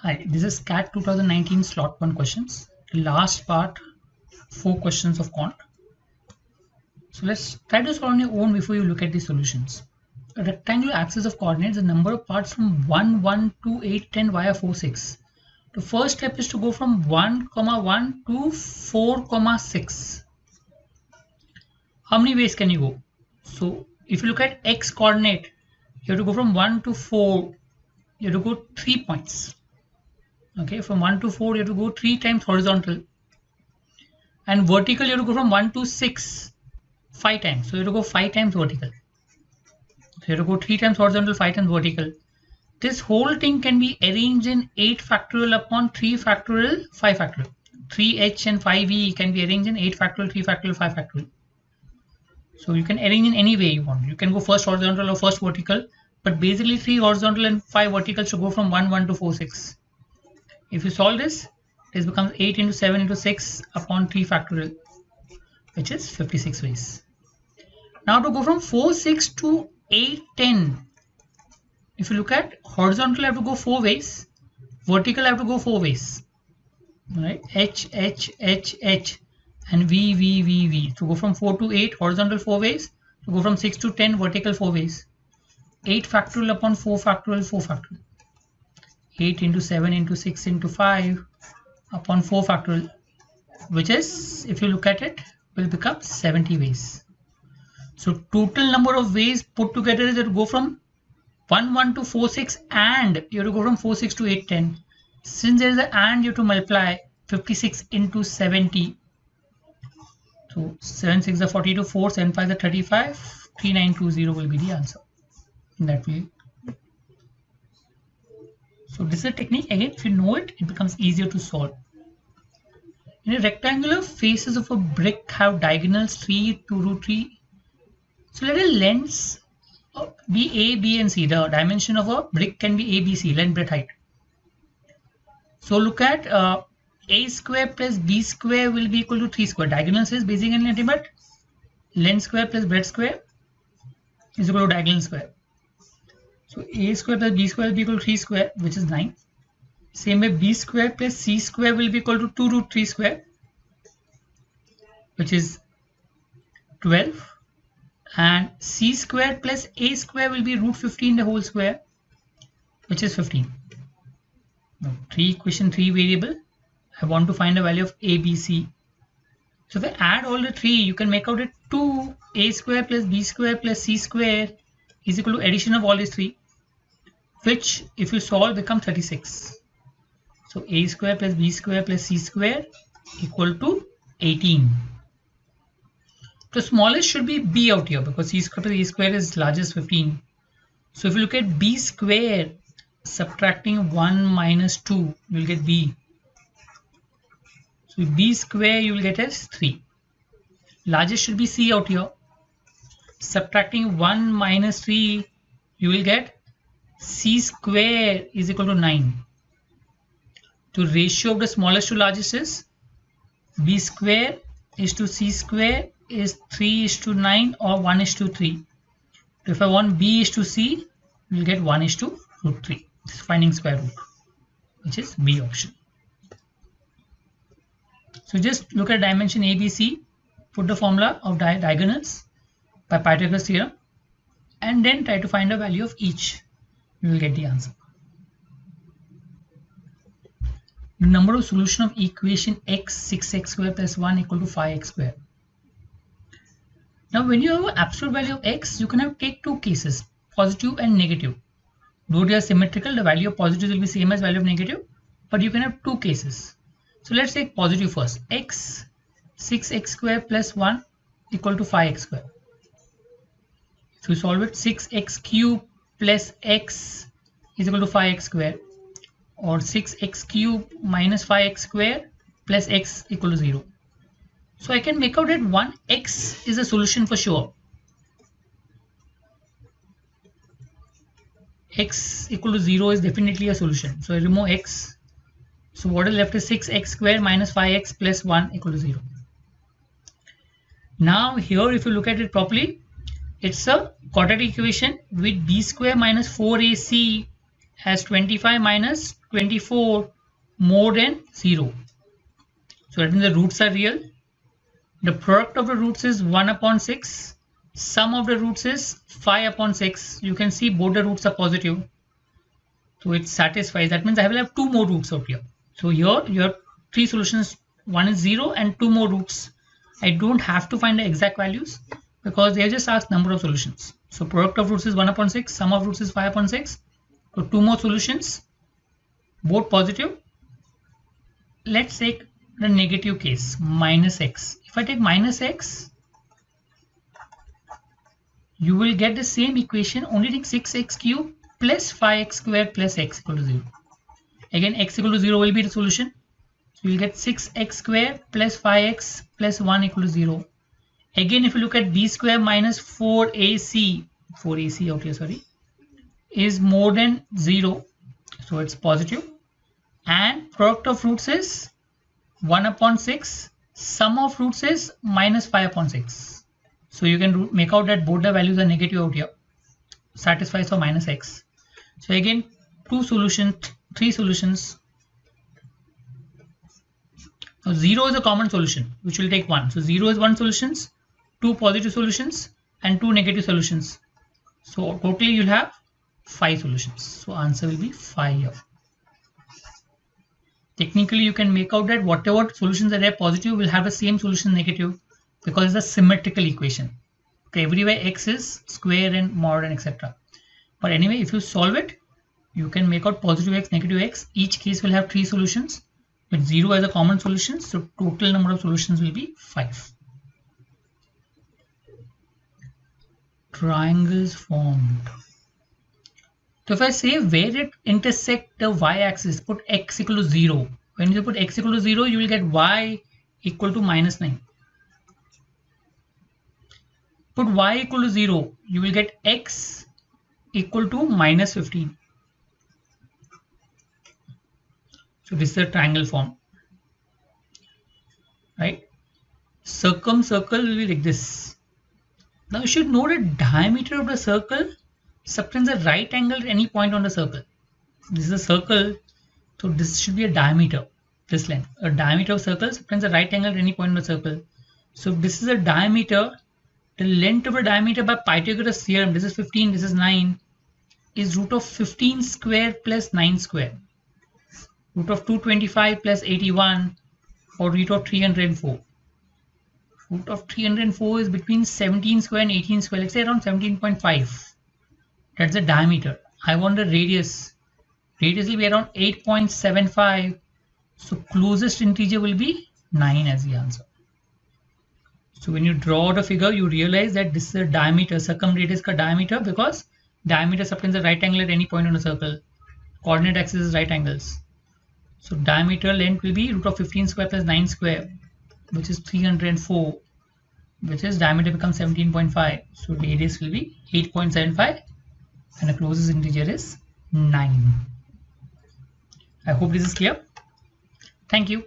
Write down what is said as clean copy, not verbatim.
Hi, this is CAT 2019 slot 1 questions. The last part, 4 questions of Quant. So let's try to solve on your own before you look at the solutions. A rectangular axis of coordinates, the number of parts from 1, 1, 2, 8, 10 via 4, 6. The first step is to go from 1, 1 to 4, 6. How many ways can you go? So if you look at x coordinate, you have to go from 1 to 4, you have to go 3 points. Okay, from 1 to 4, you have to go 3 times horizontal. And vertical, you have to go from 1 to 6, 5 times. So you have to go 5 times vertical. So you have to go 3 times horizontal, 5 times vertical. This whole thing can be arranged in 8 factorial upon 3 factorial, 5 factorial. 3h and 5e can be arranged in 8 factorial, 3 factorial, 5 factorial. So you can arrange in any way you want. You can go first horizontal or first vertical, but basically 3 horizontal and 5 verticals to go from 1, 1 to 4, 6. If you solve this, this becomes 8 into 7 into 6 upon 3 factorial, which is 56 ways. Now to go from 4, 6 to 8, 10. If you look at horizontal, I have to go 4 ways. Vertical, I have to go 4 ways. Right? H, H, H, H, and V, V, V, V. To go from 4 to 8, horizontal 4 ways. To go from 6 to 10, vertical 4 ways. 8 factorial upon 4 factorial, 4 factorial. 8 into 7 into 6 into 5 upon 4 factorial, which is, if you look at it, will become 70 ways. So total number of ways put together is to go from 1, 1 to 4, 6, and you have to go from 4, 6 to 8, 10. Since there is an and, you have to multiply 56 into 70. So 7, 6 are 42, 4, 7, 5 are 35, 3920 will be the answer. In that way. So this is a technique. Again, if you know it, it becomes easier to solve. In a rectangular, faces of a brick have diagonals 3 to root 3. So let a length be A, B, and C. The dimension of a brick can be A, B, C, length, breadth, height. So look at A square plus B square will be equal to 3 square. Diagonals is basic and nothing but length square plus breadth square is equal to diagonal square. So A square plus B square will be equal to 3 square, which is 9. Same way B square plus C square will be equal to 2 root 3 square, which is 12. And C square plus A square will be root 15 the whole square, which is 15. Now 3 equation, 3 variable. I want to find the value of A, B, C. So if I add all the 3, you can make out it 2 A square plus B square plus C square is equal to addition of all these 3, which if you solve becomes 36. So A square plus B square plus C square equal to 18. The smallest should be B out here because C square plus A square is largest 15. So if you look at B square, subtracting 1 minus 2, you will get B. So B square you will get as 3. Largest should be C out here. Subtracting 1 minus 3, you will get C square is equal to 9. The ratio of the smallest to largest is B square is to C square is 3 is to 9 or 1 is to 3. So if I want B is to C, we will get 1 is to root 3. This is finding square root, which is B option. So just look at dimension ABC, put the formula of diagonals by Pythagoras theorem, and then try to find the value of each. You will get the answer. The number of solution of equation x 6x square plus 1 equal to 5x square. Now when you have an absolute value of x, you can take 2 cases, positive and negative. Though they are symmetrical, the value of positive will be same as value of negative, but you can have 2 cases. So let's take positive first. X 6x square plus 1 equal to 5x square. If you solve it, 6x cube plus x is equal to 5x square, or 6x cube minus 5x square plus x equal to 0. So I can make out that 1x is a solution for sure. X equal to 0 is definitely a solution. So I remove x. So what is left is 6x square minus 5x plus 1 equal to 0. Now here if you look at it properly, it's a quadratic equation with b square minus 4ac as 25 minus 24 more than 0. So that means the roots are real. The product of the roots is 1 upon 6. Sum of the roots is 5 upon 6. You can see both the roots are positive. So it satisfies. That means I will have 2 more roots out here. So here you have 3 solutions. One is 0 and 2 more roots. I don't have to find the exact values because they have just asked number of solutions. So product of roots is 1 upon 6. Sum of roots is 5 upon 6. So 2 more solutions, both positive. Let's take the negative case, minus x. If I take minus x, you will get the same equation, only take 6x cubed plus 5x squared plus x equal to 0. Again, x equal to 0 will be the solution. So you will get 6x squared plus 5x plus 1 equal to 0. Again, if you look at b square minus 4ac out here, sorry, is more than 0. So it's positive. And product of roots is 1 upon 6. Sum of roots is minus 5 upon 6. So you can make out that both the values are negative out here. Satisfies for minus x. So again, 2 solutions, 3 solutions. Now 0 is a common solution, which will take 1. So 0 is 1 solutions, 2 positive solutions, and 2 negative solutions. So totally you'll have 5 solutions. So answer will be 5 here. Technically, you can make out that whatever solutions are there positive will have the same solution negative because it's a symmetrical equation. Okay, everywhere x is square and mod and etc. But anyway, if you solve it, you can make out positive x, negative x. Each case will have 3 solutions with 0 as a common solution. So total number of solutions will be 5. Triangles formed. So if I say where it intersect the y-axis, put x equal to 0. When you put x equal to 0, you will get y equal to minus 9. Put y equal to 0, you will get x equal to minus 15. So this is a triangle form, right? Circle will be like this. Now you should know the diameter of the circle subtends a right angle at any point on the circle. This is a circle, so this should be a diameter, this length. A diameter of circle subtends a right angle at any point on the circle. So this is a diameter. The length of a diameter by Pythagoras theorem, this is 15, this is 9, is root of 15 square plus 9 square. Root of 225 plus 81 or root of 304. Root of 304 is between 17 square and 18 square, let's say around 17.5. That's the diameter. I want the radius. Radius will be around 8.75. So closest integer will be 9 as the answer. So when you draw the figure, you realize that this is a diameter, circumradius ka diameter, because diameter subtends a right angle at any point on a circle. Coordinate axis is right angles. So diameter length will be root of 15 square plus 9 square, which is 304, which is diameter becomes 17.5. So radius will be 8.75 and the closest integer is 9. I hope this is clear. Thank you.